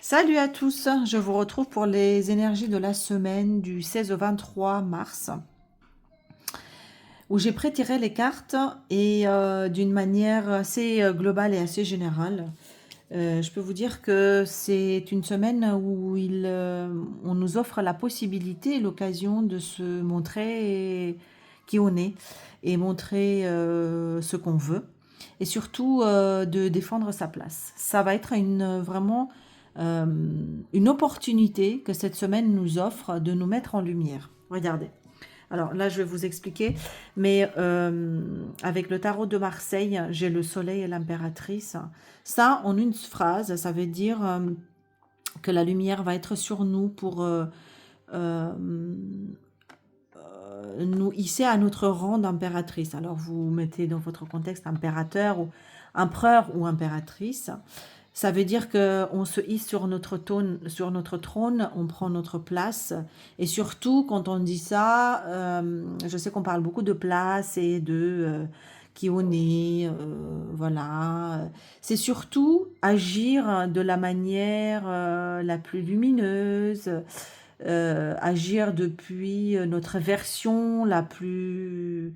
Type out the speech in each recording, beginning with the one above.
Salut à tous, je vous retrouve pour les énergies de la semaine du 16 au 23 mars, où j'ai prétiré les cartes et d'une manière assez globale et assez générale. Je peux vous dire que c'est une semaine où on nous offre la possibilité et l'occasion de se montrer qui on est et montrer ce qu'on veut et surtout de défendre sa place. Ça va être vraiment euh, une opportunité que cette semaine nous offre de nous mettre en lumière. Regardez. Alors là, je vais vous expliquer, mais avec le tarot de Marseille, j'ai le soleil et l'impératrice. Ça, en une phrase, ça veut dire que la lumière va être sur nous pour euh, nous hisser à notre rang d'impératrice. Alors vous mettez dans votre contexte impérateur ou empereur ou impératrice. Ça veut dire qu'on se hisse sur notre trône, on prend notre place. Et surtout, quand on dit ça, je sais qu'on parle beaucoup de place et de qui on est, voilà. C'est surtout agir de la manière la plus lumineuse, agir depuis notre version la plus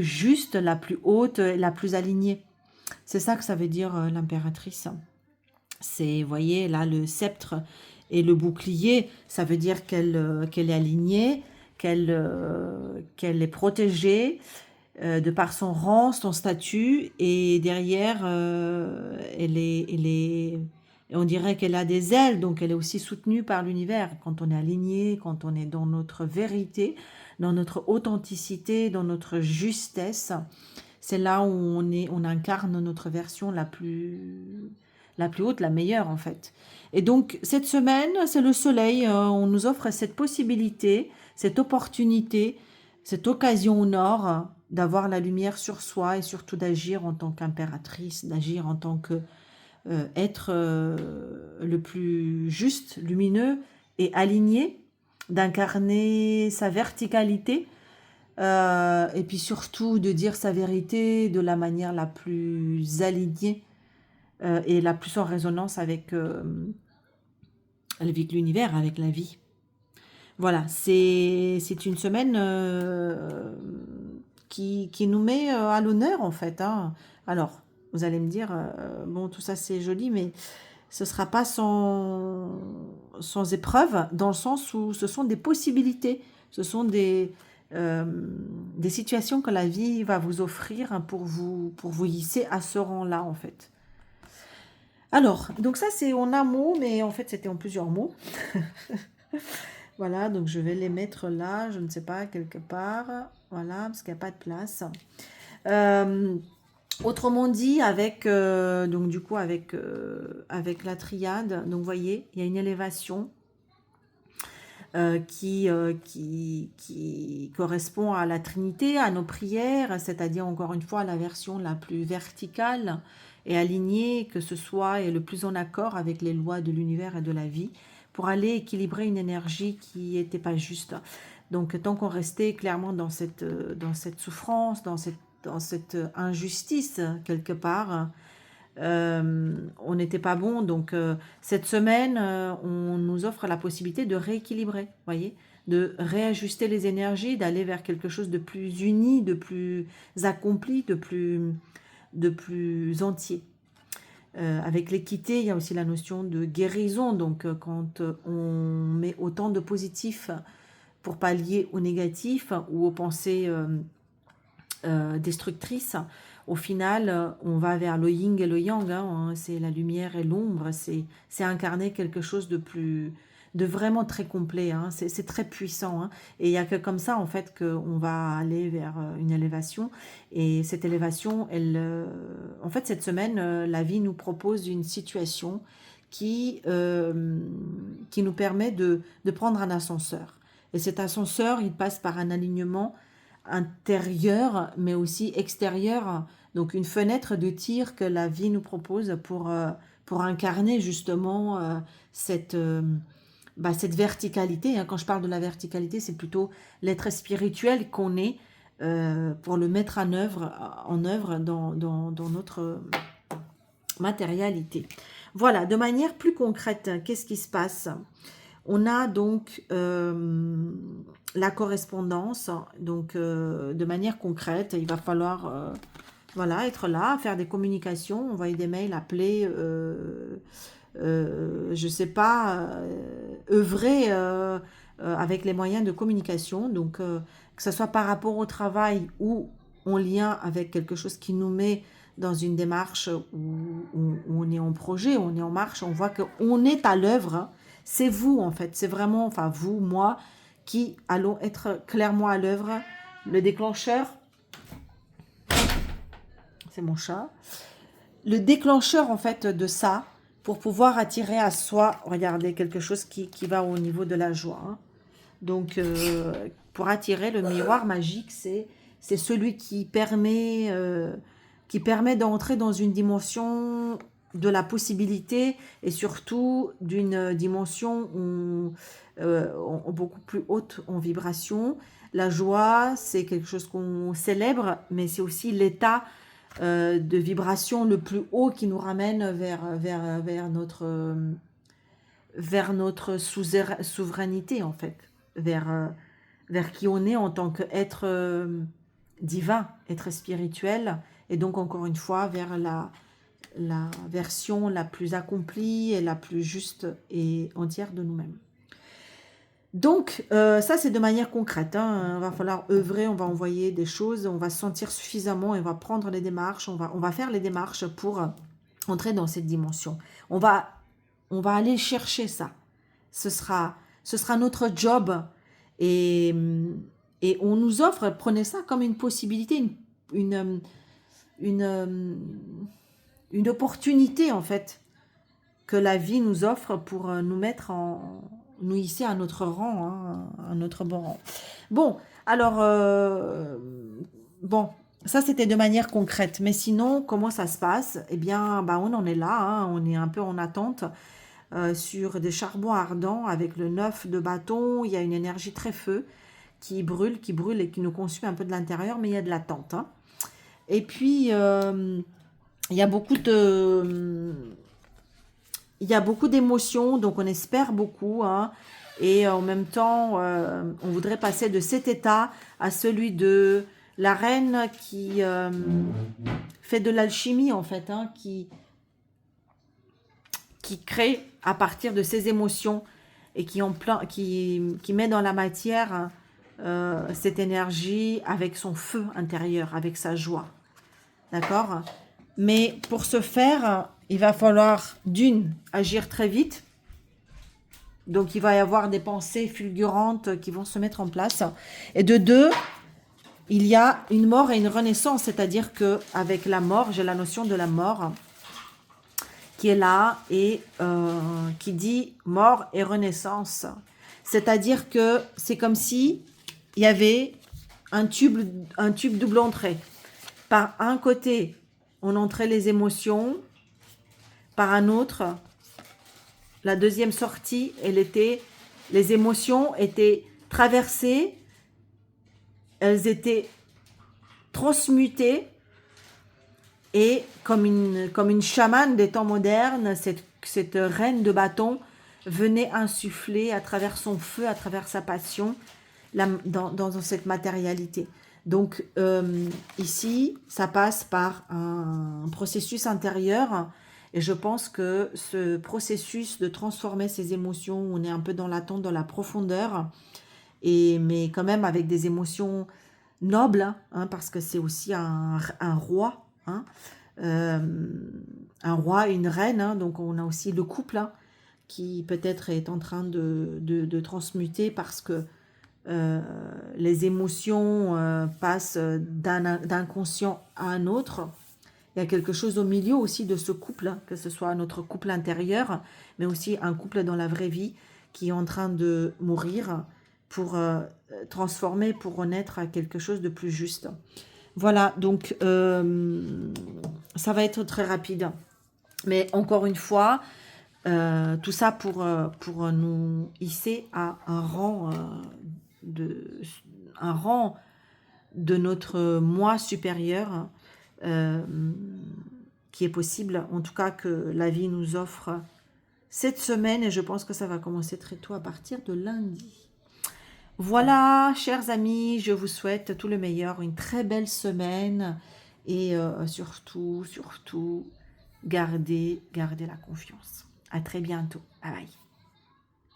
juste, la plus haute, la plus alignée. C'est ça que ça veut dire l'impératrice. C'est, vous voyez, là, le sceptre et le bouclier, ça veut dire qu'elle est alignée, qu'elle est protégée de par son rang, son statut, et derrière, on dirait qu'elle a des ailes, donc elle est aussi soutenue par l'univers. Quand on est aligné, quand on est dans notre vérité, dans notre authenticité, dans notre justesse, c'est là où on incarne notre version la plus haute, la meilleure en fait. Et donc cette semaine, c'est le soleil, on nous offre cette possibilité, cette opportunité, cette occasion au nord d'avoir la lumière sur soi et surtout d'agir en tant qu'impératrice, d'agir en tant que être le plus juste, lumineux et aligné, d'incarner sa verticalité et puis surtout de dire sa vérité de la manière la plus alignée et la plus en résonance avec l'univers, avec la vie. Voilà, c'est une semaine qui nous met à l'honneur en fait. Hein. Alors, vous allez me dire, bon, tout ça c'est joli, mais ce ne sera pas sans épreuve, dans le sens où ce sont des possibilités, ce sont des situations que la vie va vous offrir pour vous hisser à ce rang-là en fait. Alors, donc ça c'est en un mot, mais en fait c'était en plusieurs mots. Voilà, donc je vais les mettre là, je ne sais pas, quelque part. Voilà, parce qu'il n'y a pas de place. Euh, Autrement dit, donc du coup avec la triade, donc vous voyez, il y a une élévation qui correspond à la Trinité, à nos prières, c'est-à-dire encore une fois la version la plus verticale et alignée, que ce soit et le plus en accord avec les lois de l'univers et de la vie, pour aller équilibrer une énergie qui n'était pas juste. Donc tant qu'on restait clairement dans cette souffrance, dans cette injustice quelque part, on n'était pas bon. Donc cette semaine, on nous offre la possibilité de rééquilibrer, voyez, de réajuster les énergies, d'aller vers quelque chose de plus uni, de plus accompli, de plus entier. Avec l'équité, il y a aussi la notion de guérison. Donc quand on met autant de positif pour pallier au négatif ou aux pensées destructrices, au final, on va vers le yin et le yang, hein, c'est la lumière et l'ombre, c'est incarner quelque chose de vraiment très complet, hein, c'est très puissant, hein, et il n'y a que comme ça, en fait, qu'on va aller vers une élévation, et cette élévation, en fait, cette semaine, la vie nous propose une situation qui nous permet de prendre un ascenseur, et cet ascenseur, il passe par un alignement intérieure, mais aussi extérieure. Donc une fenêtre de tir que la vie nous propose pour incarner justement cette verticalité. Hein. Quand je parle de la verticalité, c'est plutôt l'être spirituel qu'on est pour le mettre en œuvre dans notre matérialité. Voilà, de manière plus concrète, qu'est-ce qui se passe? On a donc la correspondance, donc de manière concrète, il va falloir voilà, être là, faire des communications, envoyer des mails, appeler, je sais pas, œuvrer avec les moyens de communication, donc que ce soit par rapport au travail ou en lien avec quelque chose qui nous met dans une démarche où on est en projet, on est en marche, on voit qu'on est à l'œuvre, hein. C'est vous en fait, c'est vraiment, enfin vous, moi, qui allons être clairement à l'œuvre. Le déclencheur, c'est mon chat. Le déclencheur en fait de ça, pour pouvoir attirer à soi, regardez, quelque chose qui va au niveau de la joie, hein. Donc, pour attirer le miroir magique, c'est celui qui permet d'entrer dans une dimension de la possibilité et surtout d'une dimension beaucoup plus haute en vibration. La joie, c'est quelque chose qu'on célèbre, mais c'est aussi l'état de vibration le plus haut qui nous ramène vers notre souveraineté en fait, vers qui on est en tant qu'être divin, être spirituel, et donc encore une fois vers la version la plus accomplie et la plus juste et entière de nous-mêmes. Donc, ça c'est de manière concrète, hein. Il va falloir œuvrer, on va envoyer des choses, on va se sentir suffisamment et on va prendre les démarches, on va faire les démarches pour entrer dans cette dimension. On va aller chercher ça. Ce sera notre job et, et on nous offre, prenez ça comme une possibilité, une, une opportunité en fait que la vie nous offre pour nous hisser à notre rang, hein, à notre bon rang. Bon, alors, bon, ça c'était de manière concrète, mais sinon, comment ça se passe? Eh bien, bah, on en est là, hein, on est un peu en attente sur des charbons ardents avec le 9 de bâton. Il y a une énergie très feu qui brûle et qui nous consume un peu de l'intérieur, mais il y a de l'attente, hein. Et puis, il y a beaucoup d'émotions, donc on espère beaucoup, hein, et en même temps, on voudrait passer de cet état à celui de la reine qui fait de l'alchimie, en fait, hein, qui crée à partir de ses émotions et qui met dans la matière cette énergie avec son feu intérieur, avec sa joie. D'accord? Mais pour ce faire, il va falloir agir très vite. Donc il va y avoir des pensées fulgurantes qui vont se mettre en place. Et de deux, il y a une mort et une renaissance, c'est-à-dire que avec la mort, j'ai la notion de la mort qui est là et qui dit mort et renaissance. C'est-à-dire que c'est comme si il y avait un tube double entrée. Par un côté, on entrait les émotions. Par un autre, la deuxième sortie, les émotions étaient traversées, elles étaient transmutées et comme une chamane des temps modernes, cette reine de bâton venait insuffler à travers son feu, à travers sa passion, dans cette matérialité. Donc ici, ça passe par un processus intérieur et je pense que ce processus de transformer ces émotions, on est un peu dans l'attente, dans la profondeur, mais quand même avec des émotions nobles, hein, parce que c'est aussi un roi, hein, un roi et une reine, hein, donc on a aussi le couple, hein, qui peut-être est en train de transmuter parce que les émotions passent d'un conscient à un autre. Il y a quelque chose au milieu aussi de ce couple, hein, que ce soit notre couple intérieur, mais aussi un couple dans la vraie vie qui est en train de mourir pour transformer, pour renaître à quelque chose de plus juste. Voilà, donc ça va être très rapide. Mais encore une fois, tout ça pour nous hisser à un rang de notre moi supérieur qui est possible, en tout cas que la vie nous offre cette semaine, et je pense que ça va commencer très tôt à partir de lundi. Voilà, chers amis, je vous souhaite tout le meilleur, une très belle semaine, et surtout, gardez la confiance. À très bientôt. Bye bye.